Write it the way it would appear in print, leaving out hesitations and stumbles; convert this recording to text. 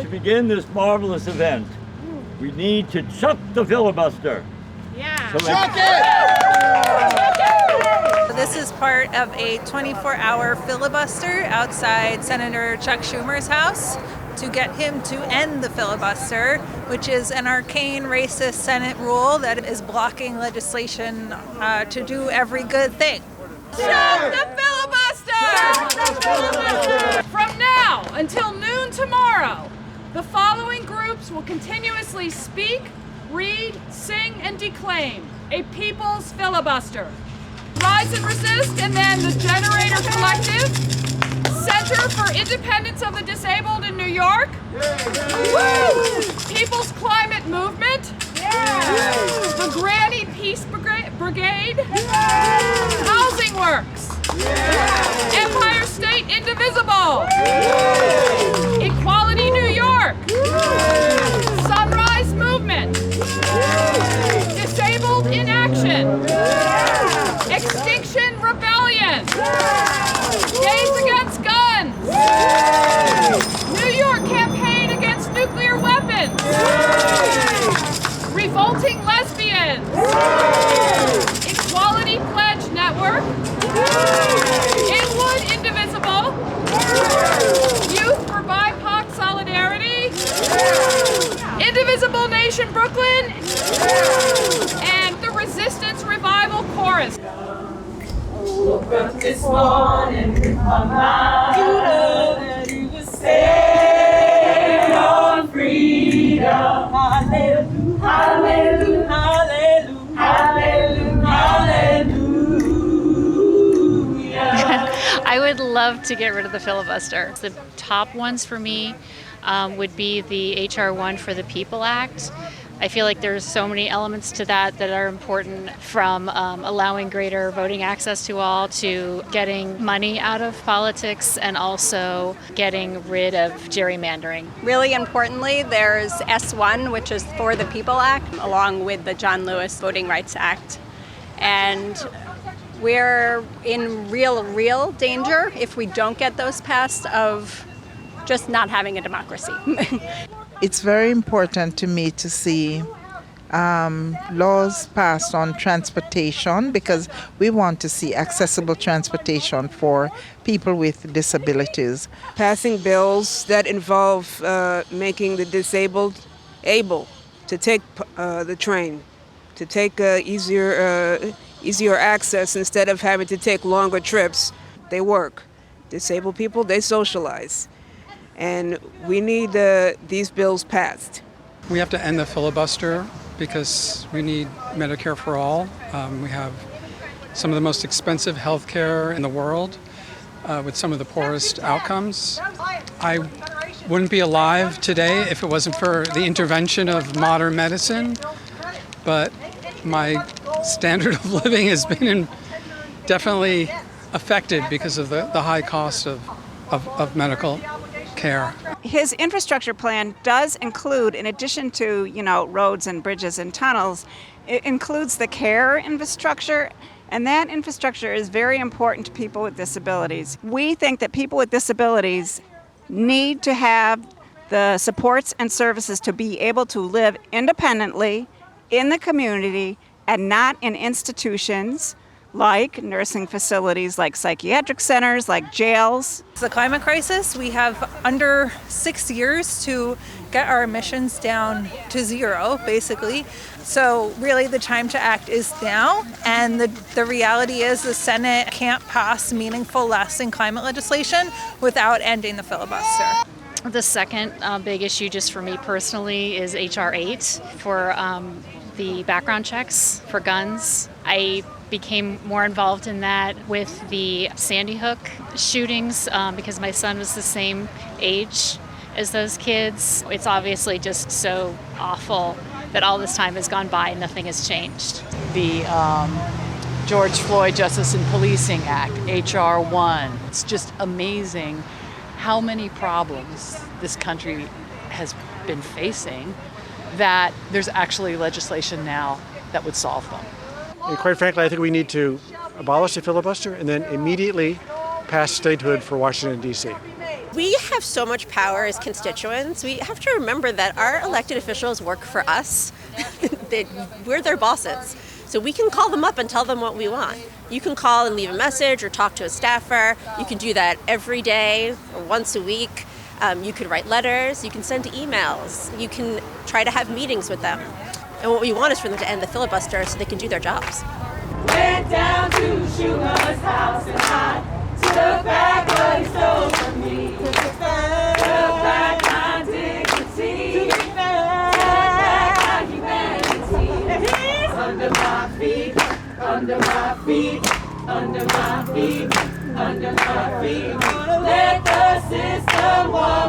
To begin this marvelous event, we need to chuck the filibuster. Yeah. So Chuck it! This is part of a 24-hour filibuster outside Senator Chuck Schumer's house to get him to end the filibuster, which is an arcane racist Senate rule that is blocking legislation to do every good thing. Chuck the filibuster! From now until noon tomorrow, the following groups will continuously speak, read, sing, and declaim a people's filibuster. Rise and Resist, and then the Generator Collective, Center for Independence of the Disabled in New York, People's Climate Movement, the Granny Peace Brigade, Housing Works, Empire State Indivisible, Equality New York, Sunrise Movement, Disabled in Action, Extinction Rebellion, Gays Against Guns, New York Campaign Against Nuclear Weapons, Revolting Lesbians, Equality Pledge Network, Inwood Indivisible, Youth for BIPOC Solidarity, Indivisible Nation Brooklyn, and the Resistance Revival Chorus. Woke up this morning with my mind that you would stand on freedom. Hallelujah, hallelujah, hallelujah, hallelujah. I would love to get rid of the filibuster. The top ones for me would be the H.R. 1 for the People Act. I feel like there's so many elements to that that are important, from allowing greater voting access to all, to getting money out of politics, and also getting rid of gerrymandering. Really importantly, there's S1, which is for the People Act, along with the John Lewis Voting Rights Act. And we're in real danger if we don't get those passed of just not having a democracy. It's very important to me to see laws passed on transportation, because we want to see accessible transportation for people with disabilities. Passing bills that involve making the disabled able to take the train, to take easier access instead of having to take longer trips. They work. Disabled people, they socialize. And we need these bills passed. We have to end the filibuster because we need Medicare for all. We have some of the most expensive health care in the world with some of the poorest outcomes. I wouldn't be alive today if it wasn't for the intervention of modern medicine, but my standard of living has been definitely affected because of the high cost of medical care. His infrastructure plan does include, in addition to, roads and bridges and tunnels, it includes the care infrastructure, and that infrastructure is very important to people with disabilities. We think that people with disabilities need to have the supports and services to be able to live independently in the community and not in institutions like nursing facilities, like psychiatric centers, like jails. The climate crisis, we have under 6 years to get our emissions down to zero, basically. So really the time to act is now, and the reality is the Senate can't pass meaningful, lasting climate legislation without ending the filibuster. The second big issue, just for me personally, is H.R. 8 for the background checks for guns. I became more involved in that with the Sandy Hook shootings because my son was the same age as those kids. It's obviously just so awful that all this time has gone by and nothing has changed. The George Floyd Justice and Policing Act, H.R. 1. It's just amazing how many problems this country has been facing that there's actually legislation now that would solve them. And quite frankly, I think we need to abolish the filibuster and then immediately pass statehood for Washington, D.C. We have so much power as constituents. We have to remember that our elected officials work for us. We're their bosses. So we can call them up and tell them what we want. You can call and leave a message or talk to a staffer. You can do that every day or once a week. You can write letters. You can send emails. You can try to have meetings with them. And what we want is for them to end the filibuster so they can do their jobs. Went down to Schumer's house and I took back what he stole from me. Took back my dignity. Took back my humanity. Under my feet, under my feet, under my feet, under my feet. Let the system walk.